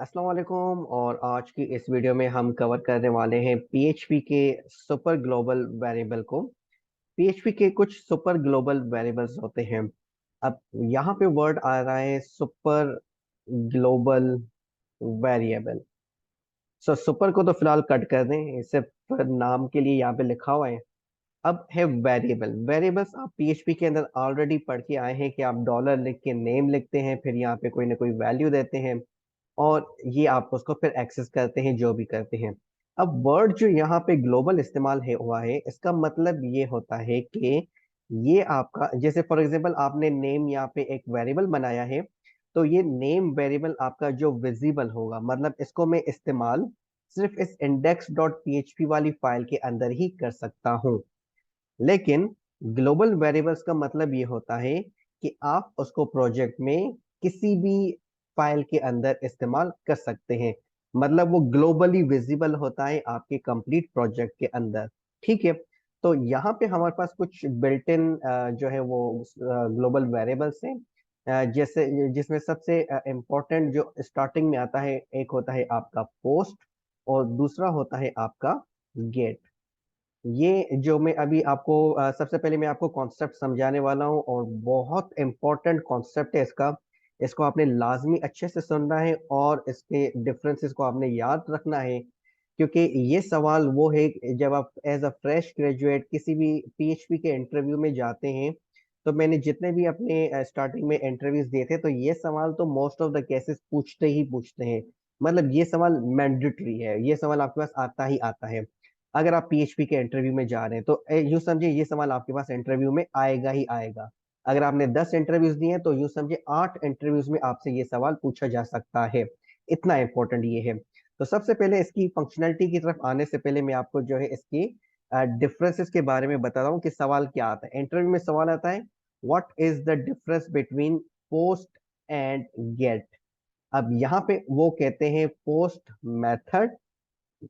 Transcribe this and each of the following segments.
अस्सलाम वालेकुम। और आज की इस वीडियो में हम कवर करने वाले हैं पीएचपी के सुपर ग्लोबल वेरिएबल को। पीएचपी के कुछ सुपर ग्लोबल वेरिएबल्स होते हैं। अब यहाँ पे वर्ड आ रहा है सुपर ग्लोबल वेरिएबल। सुपर को तो फिलहाल कट कर दें, सिर्फ नाम के लिए यहाँ पे लिखा हुआ है। अब है वेरिएबल। वेरिएबल्स आप पीएचपी के अंदर ऑलरेडी पढ़ के आए हैं कि आप डॉलर लिख के नेम लिखते हैं, फिर यहाँ पे कोई ना कोई वैल्यू देते हैं और ये आप उसको फिर एक्सेस करते हैं जो भी करते हैं। अब वर्ड जो यहाँ पे ग्लोबल इस्तेमाल है हुआ है, इसका मतलब ये होता है कि ये आपका, जैसे फॉर एग्जांपल आपने नेम यहाँ पे एक वेरिएबल बनाया है, तो ये नेम वेरिएबल आपका जो विजिबल होगा, मतलब इसको मैं इस्तेमाल सिर्फ इस इंडेक्स डॉट पीएचपी वाली फाइल के अंदर ही कर सकता हूँ। लेकिन ग्लोबल वेरिएबल्स का मतलब ये होता है कि आप उसको प्रोजेक्ट में किसी भी फाइल के अंदर इस्तेमाल कर सकते हैं। मतलब वो ग्लोबली विजिबल होता है आपके कंप्लीट प्रोजेक्ट के अंदर। ठीक है। तो यहाँ पे हमारे पास कुछ बिल्ट इन जो है वो ग्लोबल वेरिएबल्स हैं। जैसे जिसमें सबसे इम्पोर्टेंट जो स्टार्टिंग में आता है, एक होता है आपका पोस्ट और दूसरा होता है आपका गेट। ये जो मैं अभी आपको सबसे पहले मैं आपको कॉन्सेप्ट समझाने वाला हूँ और बहुत इंपॉर्टेंट कॉन्सेप्ट है इसका। इसको आपने लाजमी अच्छे से सुनना है और इसके डिफरेंसेस को आपने याद रखना है, क्योंकि ये सवाल वो है कि जब आप एज अ फ्रेश ग्रेजुएट किसी भी पीएचपी के इंटरव्यू में जाते हैं, तो मैंने जितने भी अपने स्टार्टिंग में इंटरव्यूज दिए थे, तो ये सवाल तो मोस्ट ऑफ द केसेस पूछते ही पूछते हैं। मतलब ये सवाल मैंडेटरी है, ये सवाल आपके पास आता ही आता है। अगर आप पीएचपी के इंटरव्यू में जा रहे हैं तो यूं समझिए ये सवाल आपके पास इंटरव्यू में आएगा ही आएगा। अगर आपने 10 इंटरव्यूज दिए हैं तो यूं समझिए 8 इंटरव्यूज में आपसे ये सवाल पूछा जा सकता है। इतना इंपॉर्टेंट ये है। तो सबसे पहले इसकी फंक्शनैलिटी की तरफ आने से पहले मैं आपको जो है इसकी डिफरेंसेस के बारे में बता रहा हूँ कि सवाल क्या आता है। इंटरव्यू में सवाल आता है, what is the difference between post and get. अब यहाँ पे वो कहते हैं post method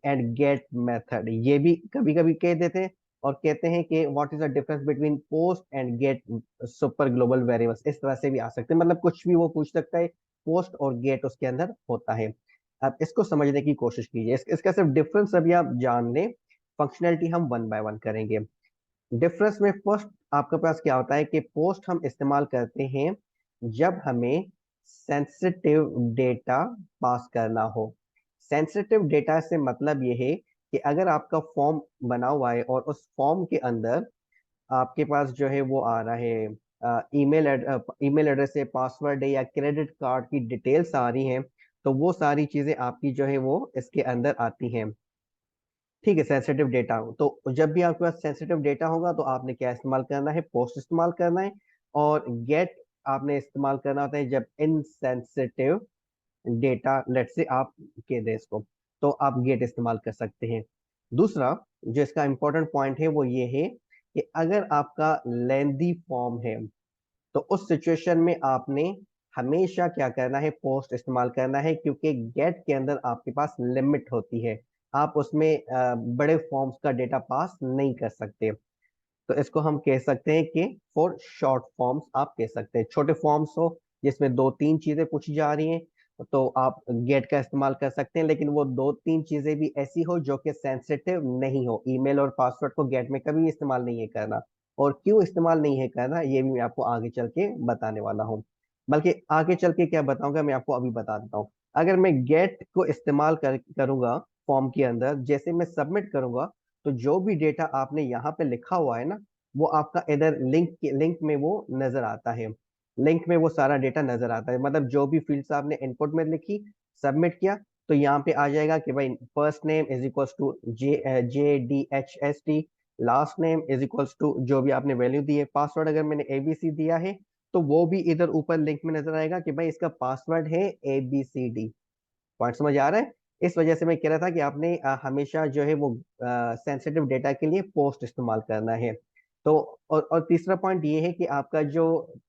and get method, ये भी कभी कभी कह देते हैं। और कहते हैं कि what is the difference between post and get super global variables, इस तरह से भी आ सकते हैं। मतलब कुछ भी वो पूछ सकता है, पोस्ट और गेट उसके अंदर होता है। अब इसको समझने की कोशिश कीजिए, इसका सिर्फ डिफरेंस अभी आप जान लें, फंक्शनैलिटी हम वन बाय वन करेंगे। डिफरेंस में फर्स्ट आपके पास क्या होता है कि पोस्ट हम इस्तेमाल करते हैं जब हमें सेंसिटिव डेटा पास करना हो। सेंसिटिव डेटा से मतलब ये है कि अगर आपका फॉर्म बना हुआ है और उस फॉर्म के अंदर आपके पास जो है वो आ रहा है ईमेल एड्रेस है, पासवर्ड है या क्रेडिट कार्ड की डिटेल्स आ रही हैं, तो वो सारी चीजें आपकी जो है वो इसके अंदर आती हैं। ठीक है, सेंसिटिव डेटा हो तो जब भी आपके पास सेंसिटिव डेटा होगा तो आपने क्या इस्तेमाल करना है, पोस्ट इस्तेमाल करना है। और गेट आपने इस्तेमाल करना होता है जब इनसेंसिटिव डेटा, लेट से आप कह दें इसको, तो आप गेट इस्तेमाल कर सकते हैं। दूसरा जो इसका इंपॉर्टेंट पॉइंट है वो ये है कि अगर आपका लेंदी फॉर्म है, तो उस सिचुएशन में आपने हमेशा क्या करना है, पोस्ट इस्तेमाल करना है, क्योंकि गेट के अंदर आपके पास लिमिट होती है। आप उसमें बड़े फॉर्म्स का डेटा पास नहीं कर सकते। तो इसको हम कह सकते हैं कि फॉर शॉर्ट फॉर्म्स आप कह सकते हैं। छोटे फॉर्म्स हो जिसमें दो तीन चीजें पूछी जा रही हैं, तो आप गेट का इस्तेमाल कर सकते हैं, लेकिन वो दो तीन चीजें भी ऐसी हो जो कि सेंसिटिव नहीं हो। ईमेल और पासवर्ड को गेट में कभी इस्तेमाल नहीं है करना। और क्यों इस्तेमाल नहीं है करना ये भी मैं आपको आगे चल के बताने वाला हूँ। बल्कि आगे चल के क्या बताऊंगा मैं आपको अभी बता देता हूँ। अगर मैं गेट को इस्तेमाल करूंगा फॉर्म के अंदर, जैसे मैं सबमिट करूंगा, तो जो भी डेटा आपने यहाँ पे लिखा हुआ है ना, वो आपका इधर लिंक में वो नजर आता है। लिंक में वो सारा डेटा नजर आता है। मतलब जो भी फील्ड्स आपने इनपुट में लिखी, सबमिट किया, तो यहाँ पे आ जाएगा कि भाई first name is equals to JDHST, last name is equals to जो भी आपने वैल्यू दी है, पासवर्ड अगर मैंने ABC दिया है तो वो भी इधर ऊपर लिंक में नजर आएगा कि भाई इसका पासवर्ड है ABCD। पॉइंट समझ आ रहा है? इस वजह से मैं कह रहा था कि आपने हमेशा जो है वो सेंसिटिव डेटा के लिए पोस्ट इस्तेमाल करना है। तो और तीसरा पॉइंट ये है कि आपका जो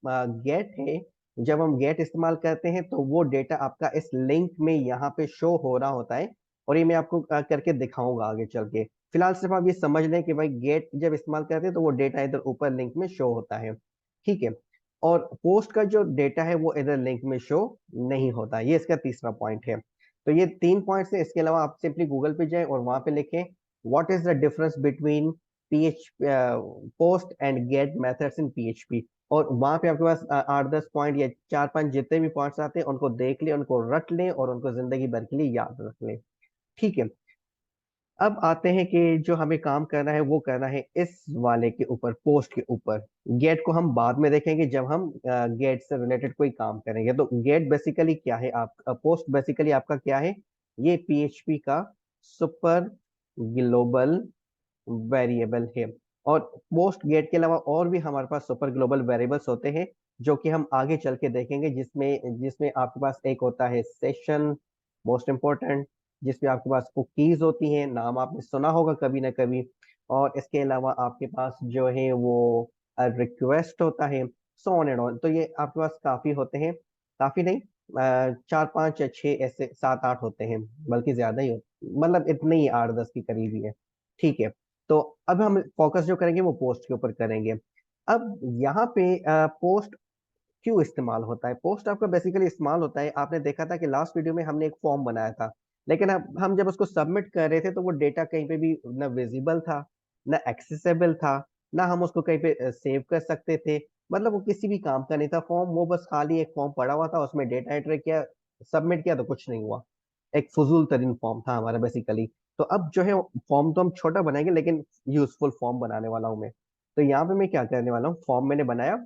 गेट है, जब हम गेट इस्तेमाल करते हैं तो वो डेटा आपका इस लिंक में यहाँ पे शो हो रहा होता है। और ये मैं आपको करके दिखाऊंगा आगे चल के। फिलहाल सिर्फ आप ये समझ लें कि भाई गेट जब इस्तेमाल करते हैं तो वो डेटा इधर ऊपर लिंक में शो होता है। ठीक है। और पोस्ट का जो डेटा है वो इधर लिंक में शो नहीं होता। ये इसका तीसरा पॉइंट है। तो ये 3 पॉइंट्स है। इसके अलावा आप सिंपली गूगल पे जाएं और वहां पे लिखें what is the difference between PH post and get methods in PHP, और वहां पे आपके पास 8-10 पॉइंट या 4-5 जितने भी पॉइंट्स आते हैं उनको देख लें, उनको रट लें और उनको जिंदगी भर के लिए याद रख लें। ठीक है, अब आते हैं कि जो हमें काम करना है वो करना है इस वाले के ऊपर, पोस्ट के ऊपर। गेट को हम बाद में देखेंगे जब हम गेट से रिलेटेड कोई काम करेंगे। तो गेट बेसिकली क्या है, आप पोस्ट बेसिकली आपका क्या है, ये पीएचपी का सुपर ग्लोबल वेरिएबल है। और पोस्ट गेट के अलावा और भी हमारे पास सुपर ग्लोबल वेरिएबल्स होते हैं जो कि हम आगे चल के देखेंगे, जिसमें जिसमें आपके पास एक होता है सेशन, मोस्ट इम्पोर्टेंट, जिसमें आपके पास कुकीज होती हैं, नाम आपने सुना होगा कभी ना कभी। और इसके अलावा आपके पास जो है वो रिक्वेस्ट होता है, सो ऑन एंड ऑन। तो ये आपके पास काफी होते हैं, काफी नहीं, 4-5 या 6, ऐसे 7-8 होते हैं, बल्कि ज्यादा ही होते, मतलब इतने ही 8-10 के करीब ही है। ठीक है, तो अब हम फोकस जो करेंगे वो पोस्ट के ऊपर करेंगे। अब यहाँ पे पोस्ट क्यों इस्तेमाल होता है, पोस्ट आपका बेसिकली इस्तेमाल होता है, आपने देखा था कि लास्ट वीडियो में हमने एक फॉर्म बनाया था, लेकिन अब हम जब उसको सबमिट कर रहे थे तो वो डेटा कहीं पे भी ना विजिबल था, ना एक्सेसिबल था, ना हम उसको कहीं पे सेव कर सकते थे। मतलब वो किसी भी काम का नहीं था फॉर्म, वो बस खाली एक फॉर्म पड़ा हुआ था, उसमें डेटा एंटर किया, सबमिट किया, तो कुछ नहीं हुआ। एक फजूल तरीन फॉर्म था हमारा बेसिकली। तो अब जो है फॉर्म तो हम छोटा बनाएंगे, लेकिन यूजफुल फॉर्म बनाने वाला हूँ मैं। तो यहाँ पे मैं क्या करने वाला हूँ, फॉर्म मैंने बनाया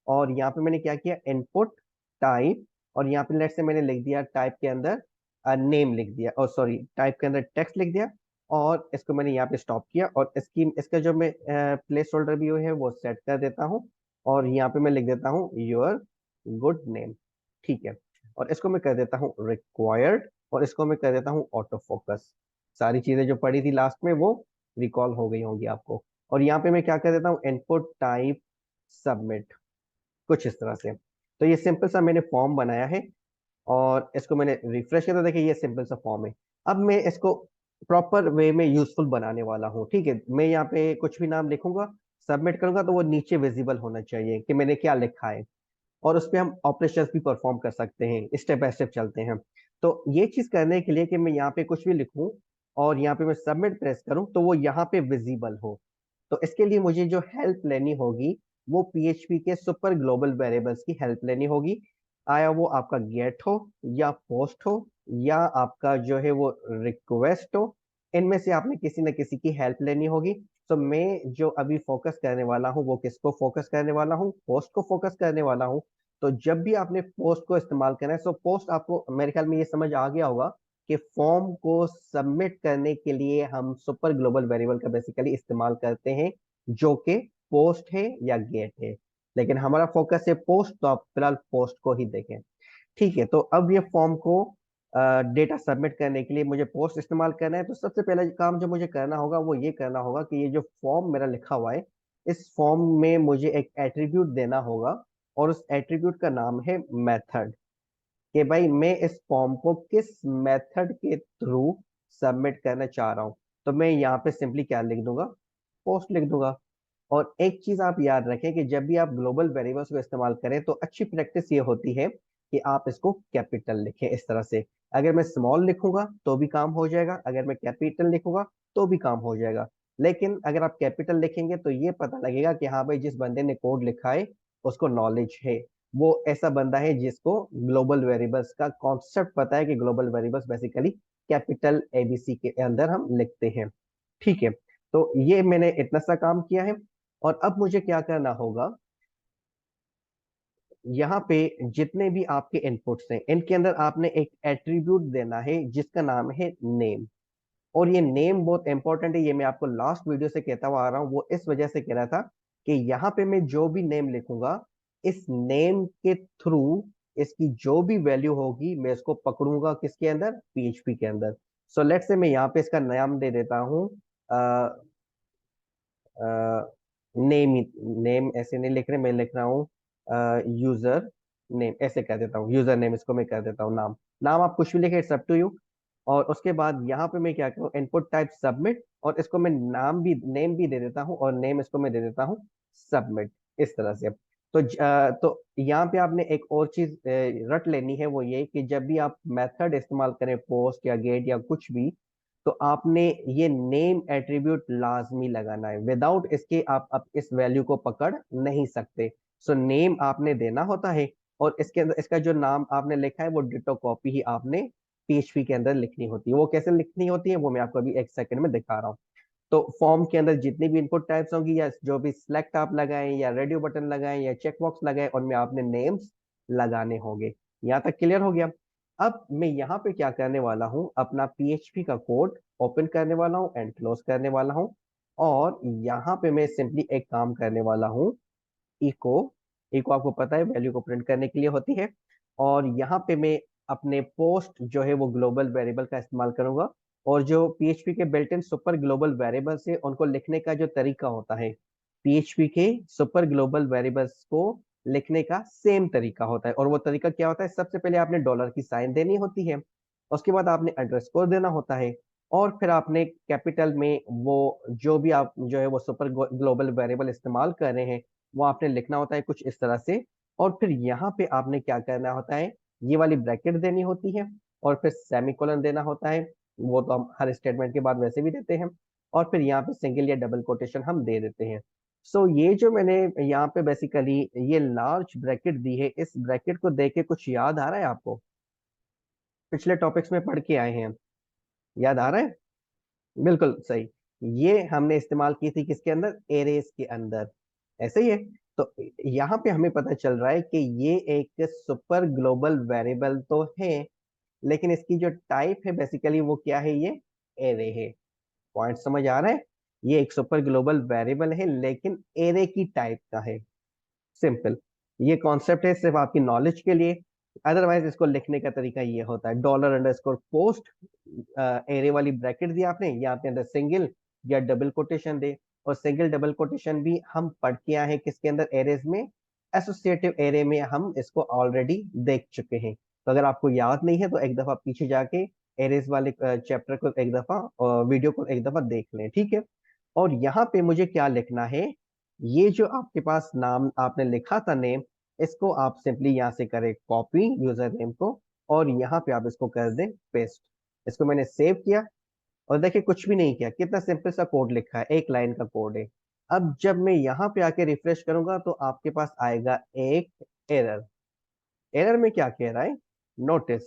और यहाँ पे मैंने क्या किया, इनपुट टाइप, और यहाँ पे लेट से मैंने लिख दिया टाइप के अंदर नेम लिख दिया, और सॉरी टाइप के अंदर टेक्स्ट लिख दिया, और इसको मैंने यहाँ पे स्टॉप किया, और इसका जो मैं प्लेस होल्डर भी है वो सेट कर देता हूँ, और यहाँ पे मैं लिख देता हूँ योर गुड नेम। ठीक है, और इसको मैं कर देता हूँ रिक्वायर्ड, और इसको मैं कर देता हूँ ऑटो फोकस। सारी चीजें जो पड़ी थी लास्ट में वो रिकॉल हो गई होंगी आपको। और यहाँ पे मैं क्या कर देता हूँ, इनपुट टाइप सबमिट, कुछ इस तरह से। तो ये सिंपल सा मैंने फॉर्म बनाया है, और इसको मैंने रिफ्रेश किया तो देखिए ये सिंपल सा फॉर्म है। अब मैं इसको प्रॉपर वे में यूजफुल बनाने वाला हूँ। ठीक है, मैं यहाँ पे कुछ भी नाम लिखूंगा, सबमिट करूंगा, तो वो नीचे विजिबल होना चाहिए कि मैंने क्या लिखा है, और उस पर हम ऑपरेशंस भी परफॉर्म कर सकते हैं, स्टेप बाय स्टेप चलते हैं। तो ये चीज करने के लिए कि मैं यहाँ पे कुछ भी लिखूं और यहाँ पे मैं सबमिट प्रेस करूं तो वो यहाँ पे विजिबल हो, तो इसके लिए मुझे जो हेल्प लेनी होगी वो पीएचपी के सुपर ग्लोबल वेरिएबल्स की हेल्प लेनी होगी। आया वो आपका गेट हो या पोस्ट हो या आपका जो है वो रिक्वेस्ट हो, इनमें से आपने किसी न किसी की हेल्प लेनी होगी। तो मैं जो अभी फोकस करने वाला हूँ वो किसको फोकस करने वाला हूँ, पोस्ट को फोकस करने वाला हूँ। तो जब भी आपने पोस्ट को इस्तेमाल करना है, तो पोस्ट आपको मेरे ख्याल में ये समझ आ गया होगा कि फॉर्म को सबमिट करने के लिए हम सुपर ग्लोबल वेरिएबल का बेसिकली इस्तेमाल करते हैं, जो कि पोस्ट है या गेट है। लेकिन हमारा फोकस है पोस्ट, तो आप फिलहाल पोस्ट को ही देखें। ठीक है, तो अब ये फॉर्म को डेटा सबमिट करने के लिए मुझे पोस्ट इस्तेमाल करना है। तो सबसे पहला काम जो मुझे करना होगा वो ये करना होगा कि ये जो फॉर्म मेरा लिखा हुआ है, इस फॉर्म में मुझे एक एट्रीब्यूट देना होगा, और उस एट्रीब्यूट का नाम है मेथड। कि भाई मैं इस फॉर्म को किस मेथड के थ्रू सबमिट करना चाह रहा हूँ। तो मैं यहाँ पे सिंपली क्या लिख दूंगा, पोस्ट लिख दूंगा। और एक चीज आप याद रखें कि जब भी आप ग्लोबल वेरिएबल्स को इस्तेमाल करें तो अच्छी प्रैक्टिस ये होती है कि आप इसको कैपिटल लिखें इस तरह से। अगर मैं स्मॉल लिखूंगा तो भी काम हो जाएगा, अगर मैं कैपिटल लिखूंगा तो भी काम हो जाएगा। लेकिन अगर आप कैपिटल लिखेंगे तो ये पता लगेगा कि हाँ भाई जिस बंदे ने कोड लिखा है उसको नॉलेज है, वो ऐसा बंदा है जिसको ग्लोबल वेरिएबल्स का कॉन्सेप्ट पता है कि global variables basically capital ABC के अंदर हम लिखते हैं। ठीक है, तो ये मैंने इतना सा काम किया है। और अब मुझे क्या करना होगा, यहाँ पे जितने भी आपके इनपुट्स हैं इनके अंदर आपने एक एट्रीब्यूट देना है जिसका नाम है नेम। और ये नेम बहुत इंपॉर्टेंट है, ये मैं आपको लास्ट वीडियो से कहता हुआ आ रहा हूँ, वो इस वजह से कह रहा था कि यहाँ पे मैं जो भी नेम लिखूंगा, इस नेम के थ्रू इसकी जो भी वैल्यू होगी मैं इसको पकड़ूंगा किसके अंदर, पीएचपी के अंदर। सो लेट्स से मैं यहाँ पे इसका नाम दे देता हूँ नेम, नेम ऐसे नहीं लिख रहे, मैं लिख रहा हूँ यूजर नेम, ऐसे कह देता हूँ, यूजर नेम इसको मैं कह देता हूँ नाम। नाम आप कुछ भी लिखे, इट्स अप टू यू। और उसके बाद यहाँ पे मैं क्या करूँ, इनपुट टाइप सबमिट, और इसको मैं नाम भी, नेम भी दे देता हूँ, और नेम इसको मैं दे देता हूँ सबमिट, इस तरह से। तो यहाँ पे आपने एक और चीज रट लेनी है, वो ये कि जब भी आप मेथड इस्तेमाल करें पोस्ट या गेट या कुछ भी, तो आपने ये नेम एट्रीब्यूट लाजमी लगाना है। विदाउट इसके आप इस वैल्यू को पकड़ नहीं सकते। सो नेम आपने देना होता है, और इसके अंदर इसका जो नाम आपने लिखा है वो डिटो कॉपी ही आपने पीएचपी के अंदर लिखनी होती है। वो कैसे लिखनी होती है वो मैं आपको अभी एक सेकंड में दिखा रहा हूँ। तो फॉर्म के अंदर जितनी भी इनपुट टाइप्स होंगी, या जो भी सिलेक्ट आप लगाएं या रेडियो बटन लगाएं या चेक बॉक्स लगाएं, उनमें आपने नेम्स लगाने होंगे। यहाँ तक क्लियर हो गया। अब मैं यहाँ पे क्या करने वाला हूँ, अपना पीएचपी का कोड ओपन करने वाला हूँ एंड क्लोज करने वाला हूँ। और यहाँ पे मैं सिंपली एक काम करने वाला हूँ, इको। इको आपको पता है वैल्यू को प्रिंट करने के लिए होती है। और यहाँ पे मैं अपने पोस्ट जो है वो ग्लोबल वेरिएबल का इस्तेमाल करूंगा। और जो पीएचपी के built in super global variables है उनको लिखने का जो तरीका होता है, पीएचपी के सुपर ग्लोबल वेरिएबल्स को लिखने का सेम तरीका होता है। और वो तरीका क्या होता है, सबसे पहले आपने डॉलर की साइन देनी होती है, उसके बाद आपने अंडरस्कोर देना होता है, और फिर आपने कैपिटल में वो जो भी आप जो है वो सुपर ग्लोबल वेरिएबल इस्तेमाल कर रहे हैं वो आपने लिखना होता है कुछ इस तरह से। और फिर यहाँ पे आपने क्या करना होता है, ये वाली ब्रैकेट देनी होती है, और फिर सेमीकोलन देना होता है। वो तो हम हर स्टेटमेंट के बाद वैसे भी देते हैं। और फिर यहाँ पे सिंगल या डबल कोटेशन हम दे देते हैं। सो ये जो मैंने यहाँ पे बेसिकली ये लार्ज ब्रैकेट दी है, इस ब्रैकेट को देख के कुछ याद आ रहा है आपको? पिछले टॉपिक्स में पढ़ के आए हैं, याद आ रहा है? बिल्कुल सही। ये हमने इस्तेमाल की थी किसके अंदर, एरेस के अंदर। ऐसे ही है। तो यहाँ पे हमें पता चल रहा है कि ये एक सुपर ग्लोबल वेरिएबल तो है, लेकिन इसकी जो टाइप है बेसिकली वो क्या है, ये एरे है। पॉइंट समझ आ रहा है? ये एक सुपर ग्लोबल वेरिएबल है लेकिन एरे की टाइप का है। सिंपल। ये कॉन्सेप्ट है सिर्फ आपकी नॉलेज के लिए। अदरवाइज इसको लिखने का तरीका ये होता है, डॉलर अंडरस्कोर पोस्ट, एरे वाली ब्रैकेट दी आपने, या आपने अंदर सिंगल या डबल कोटेशन दे। और सिंगल डबल कोटेशन भी हम पढ़ के आए हैं किसके अंदर, एरेज में। एसोसिएटिव एरे में हम इसको ऑलरेडी देख चुके हैं। तो अगर आपको याद नहीं है तो एक दफा पीछे जाके एरेज वाले चैप्टर को एक दफा, वीडियो को एक दफा देख लें, ठीक है। और यहाँ पे मुझे क्या लिखना है, ये जो आपके पास नाम आपने लिखा था नेम, इसको आप सिंपली यहाँ से करें कॉपी यूजर नेम को, और यहाँ पे आप इसको कर दें पेस्ट। इसको मैंने सेव किया, और देखिए कुछ भी नहीं किया, कितना सिंपल सा कोड लिखा है, एक लाइन का कोड है। अब जब मैं यहाँ पे आके रिफ्रेश करूंगा तो आपके पास आएगा एक एरर। एरर में क्या कह रहा है, notice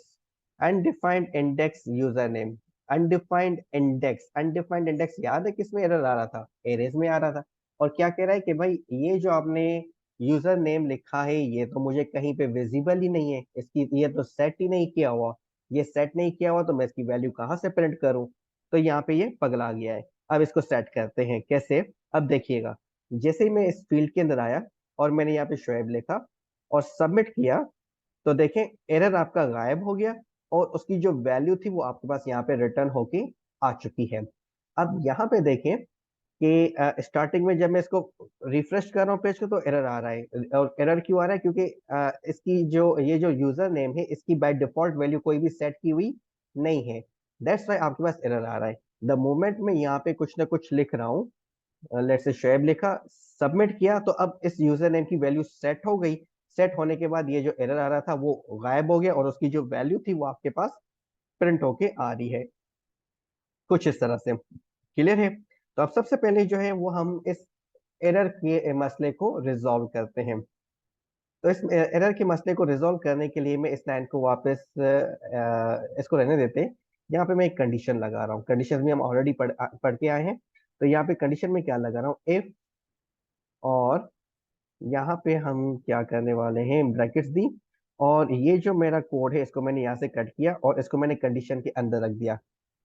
undefined index user name. Undefined index याद है किसमें एरर आ रहा था, एरेज में आ रहा था। और क्या कह रहा है कि भाई ये जो आपने यूजर नेम लिखा है ये तो मुझे कहीं पे विजिबल ही नहीं है, इसकी ये तो सेट ही नहीं किया हुआ। ये सेट नहीं किया हुआ तो मैं इसकी वैल्यू कहाँ से प्रिंट करूं? तो यहाँ पे ये पगला गया है। अब इसको सेट करते हैं कैसे। अब देखिएगा, जैसे ही मैं इस फील्ड के अंदर आया और मैंने यहाँ पे शोएब लिखा और सबमिट किया, तो देखें एरर आपका गायब हो गया, और उसकी जो वैल्यू थी वो आपके पास यहाँ पे रिटर्न होके आ चुकी है। अब यहाँ पे देखें कि स्टार्टिंग में जब मैं इसको रिफ्रेश कर रहा हूँ पेज को तो एरर आ रहा है। और एरर क्यों आ रहा है, क्योंकि इसकी जो ये जो यूजर नेम है इसकी बाय डिफॉल्ट वैल्यू कोई भी सेट की हुई नहीं है। दैट्स वाई आपके पास एरर आ रहा है। द मोमेंट में यहाँ पे कुछ ना कुछ लिख रहा हूँ, लेट्स से शोएब लिखा, सबमिट किया, तो अब इस यूजर नेम की वैल्यू सेट हो गई। सेट होने के बाद ये जो एरर आ रहा था वो गायब हो गया, और उसकी जो वैल्यू थी वो आपके पास प्रिंट होके आ रही है कुछ इस तरह से। क्लियर है? तो अब सबसे पहले जो है वो हम इस एरर के मसले को रिजॉल्व करते हैं। तो इस एरर के मसले को रिजॉल्व करने के लिए मैं इस लाइन को वापस इसको रहने देते हैं। यहाँ पे मैं एक कंडीशन लगा रहा हूँ, कंडीशन भी हम ऑलरेडी पढ़ के आए हैं। तो यहाँ पे कंडीशन में क्या लगा रहा हूँ, इफ, और यहाँ पे हम क्या करने वाले हैं, ब्रैकेट्स दी, और ये जो मेरा कोड है इसको मैंने यहाँ से कट किया और इसको मैंने कंडीशन के अंदर रख दिया।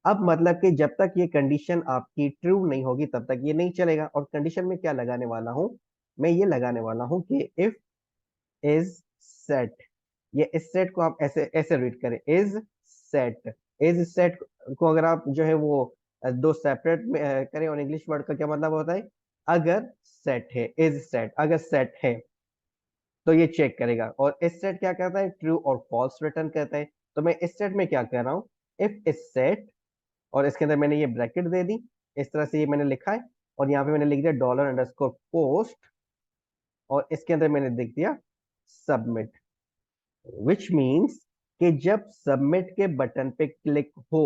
अब मतलब कि जब तक ये कंडीशन आपकी ट्रू नहीं होगी तब तक ये नहीं चलेगा। और कंडीशन में क्या लगाने वाला हूँ, मैं ये लगाने वाला हूँ कि इफ इज सेट। ये इस सेट को आप ऐसे ऐसे रीड करें, इज सेट। इज सेट को अगर आप जो है वो दो सेपरेट करें, और इंग्लिश वर्ड का क्या मतलब होता है, अगर सेट है, इज सेट अगर सेट है तो ये चेक करेगा। और इस सेट क्या करता है, ट्रू और फॉल्स रिटर्न करता है। तो मैं इस सेट में क्या कर रहा हूँ, इफ इस सेट, और इसके अंदर मैंने ये ब्रैकेट दे दी, इस तरह से ये मैंने लिखा है। और यहाँ पे मैंने लिख दिया डॉलर अंडरस्कोर पोस्ट, और इसके अंदर मैंने लिख दिया सबमिट, विच मीन्स कि जब सबमिट के बटन पे क्लिक हो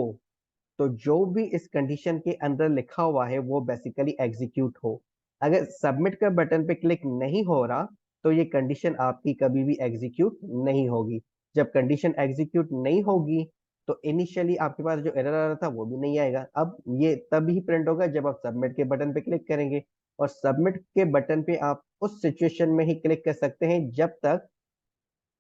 तो जो भी इस कंडीशन के अंदर लिखा हुआ है वो बेसिकली एग्जीक्यूट हो। अगर सबमिट का बटन पे क्लिक नहीं हो रहा तो ये कंडीशन आपकी कभी भी एग्जीक्यूट नहीं होगी। जब कंडीशन एग्जीक्यूट नहीं होगी तो इनिशियली आपके पास जो एरर आ रहा था वो भी नहीं आएगा। अब ये तब ही प्रिंट होगा जब आप सबमिट के बटन पे क्लिक करेंगे, और सबमिट के बटन पे आप उस सिचुएशन में ही क्लिक कर सकते हैं जब तक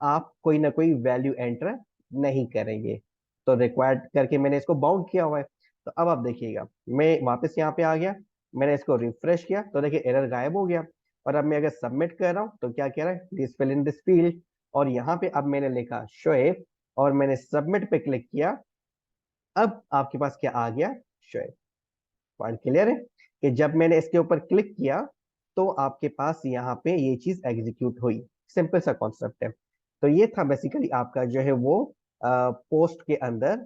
आप कोई ना कोई वैल्यू एंटर नहीं करेंगे। तो रिक्वायर्ड करके मैंने इसको बाउंड किया हुआ है। तो अब आप देखिएगा, मैं वापस यहाँ पे आ गया, मैंने इसको रिफ्रेश किया तो देखिए एरर गायब हो गया। और अब मैं अगर सबमिट कर रहा हूँ तो क्या कह रहा है, please fill in this field. और यहाँ पे अब मैंने लिखा शोएब और मैंने सबमिट पे क्लिक किया। अब आपके पास क्या आ गया, शोएब। पॉइंट क्लियर है कि जब मैंने इसके ऊपर क्लिक किया तो आपके पास यहाँ पे ये चीज एग्जीक्यूट हुई। सिंपल सा कॉन्सेप्ट है। तो ये था बेसिकली आपका जो है वो पोस्ट के अंदर,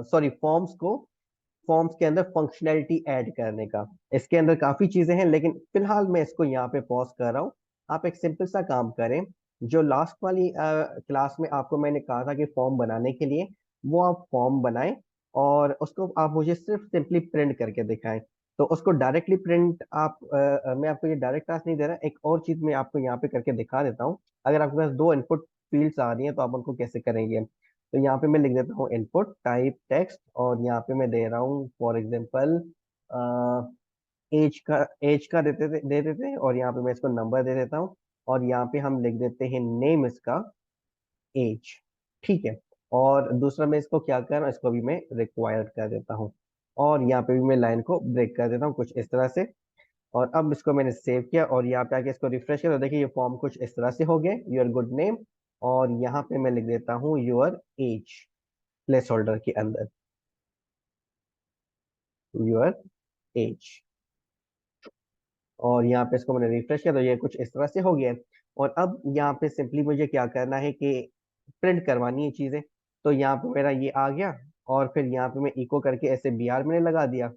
सॉरी फॉर्म्स के अंदर फंक्शनैलिटी ऐड करने का। इसके अंदर काफी चीजें हैं लेकिन फिलहाल मैं इसको यहाँ पे पॉज कर रहा हूँ। आप एक सिंपल सा काम करें, जो लास्ट वाली क्लास में आपको मैंने कहा था कि फॉर्म बनाने के लिए, वो आप फॉर्म बनाएं और उसको आप मुझे सिर्फ सिंपली प्रिंट करके दिखाएं। तो उसको डायरेक्टली प्रिंट आप मैं आपको ये डायरेक्ट टास्क नहीं दे रहा, एक और चीज मैं आपको यहाँ पे करके दिखा देता हूँ। अगर आपके पास दो इनपुट फील्ड्स आ रही हैं तो आप उनको कैसे करेंगे। तो यहाँ पे मैं लिख देता हूँ इनपुट टाइप टेक्स्ट, और यहाँ पे मैं दे रहा हूँ फॉर एग्जांपल एज का दे देते हैं, और यहाँ पे मैं इसको नंबर दे देता हूँ, और यहाँ पे हम लिख देते हैं नेम इसका एज। ठीक है। और दूसरा मैं इसको क्या कर रहा हूँ, इसको भी मैं रिक्वायर्ड कर देता हूँ, और यहाँ पे भी मैं लाइन को ब्रेक कर देता हूँ कुछ इस तरह से। और अब इसको मैंने सेव किया और यहाँ पे आके इसको रिफ्रेश किया तो देखिए ये फॉर्म कुछ इस तरह से हो गए, योर गुड नेम। और यहाँ पे मैं लिख देता हूँ योर एज प्लेस होल्डर के अंदर, योर एज। और यहाँ पे इसको मैंने रिफ्रेश किया तो ये कुछ इस तरह से हो गया है। और अब यहाँ पे सिंपली मुझे क्या करना है कि प्रिंट करवानी है चीजें। तो यहाँ पे मेरा ये आ गया, और फिर यहाँ पे मैं इको करके ऐसे br मैंने लगा दिया,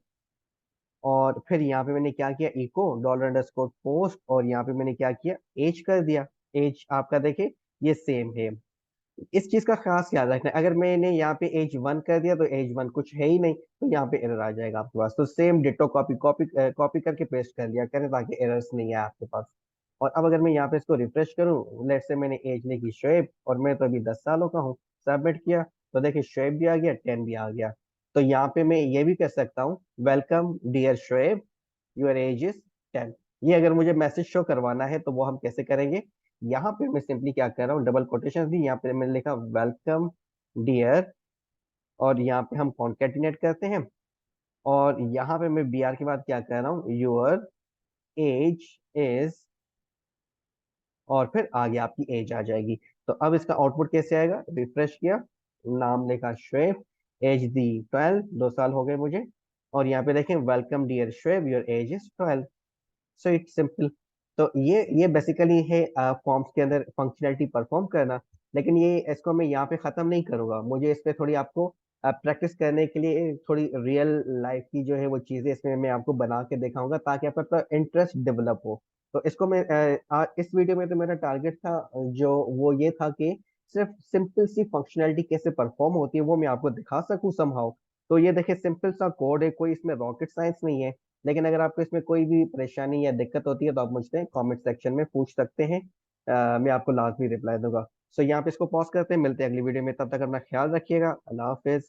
और फिर यहाँ पे मैंने क्या किया, इको $_ पोस्ट, और यहाँ पे मैंने क्या किया, एज कर दिया। एज आपका देखे ये सेम है। इस चीज का खास याद रखना है, अगर मैंने यहाँ पे एज 1 कर दिया तो एज 1 कुछ है ही नहीं, तो यहाँ पे एरर आ जाएगा आपके पास। तो same ditto copy copy copy करके पेस्ट कर दिया करें ताकि एरर्स नहीं आए आपके पास। और अब अगर मैं यहाँ पे इसको रिफ्रेश करूँ, लेट से मैंने एज लिखी शोएब और मैं तो अभी 10 सालों का हूँ, सबमिट किया तो देखिए शोएब भी आ गया, 10 भी आ गया। तो यहाँ पे मैं ये भी कह सकता हूँ, welcome dear Shoaib, your age is 10। ये अगर मुझे मैसेज शो करवाना है तो वो हम कैसे करेंगे, यहाँ पे मैं सिंपली क्या कर रहा हूँ, डबल कोटेशन दी, यहाँ पे मैंने लिखा वेलकम डियर, और यहाँ पे हम कॉन्केटिनेट करते हैं, और यहाँ पे मैं br के बाद क्या कर रहा हूँ, योर एज इज, और फिर आगे आपकी एज आ जाएगी। तो अब इसका आउटपुट कैसे आएगा, रिफ्रेश किया, नाम लिखा शुएब, एज दी 12, 2 साल हो गए मुझे, और यहाँ पे देखें welcome dear Shuaib, your age is 12। So it's simple. तो ये बेसिकली है फॉर्म्स के अंदर फंक्शनैलिटी परफॉर्म करना। लेकिन ये इसको मैं यहाँ पे खत्म नहीं करूंगा, मुझे इस पे थोड़ी आपको प्रैक्टिस करने के लिए थोड़ी रियल लाइफ की जो है वो चीजें इसमें मैं आपको बना के दिखाऊंगा ताकि आपका इंटरेस्ट डेवलप हो। तो इसको मैं इस वीडियो में तो मेरा टारगेट था जो वो ये था कि सिर्फ सिंपल सी फंक्शनैलिटी कैसे परफॉर्म होती है वो मैं आपको दिखा सकूं समहाउ। तो ये देखिए सिंपल सा कोड है, कोई इसमें रॉकेट साइंस नहीं है। लेकिन अगर आपको इसमें कोई भी परेशानी या दिक्कत होती है तो आप मुझसे कमेंट सेक्शन में पूछ सकते हैं, मैं आपको लाजमी रिप्लाई दूंगा। सो यहाँ पे इसको पॉज करते हैं, मिलते हैं अगली वीडियो में, तब तक अपना ख्याल रखिएगा, अल्लाह हाफिज।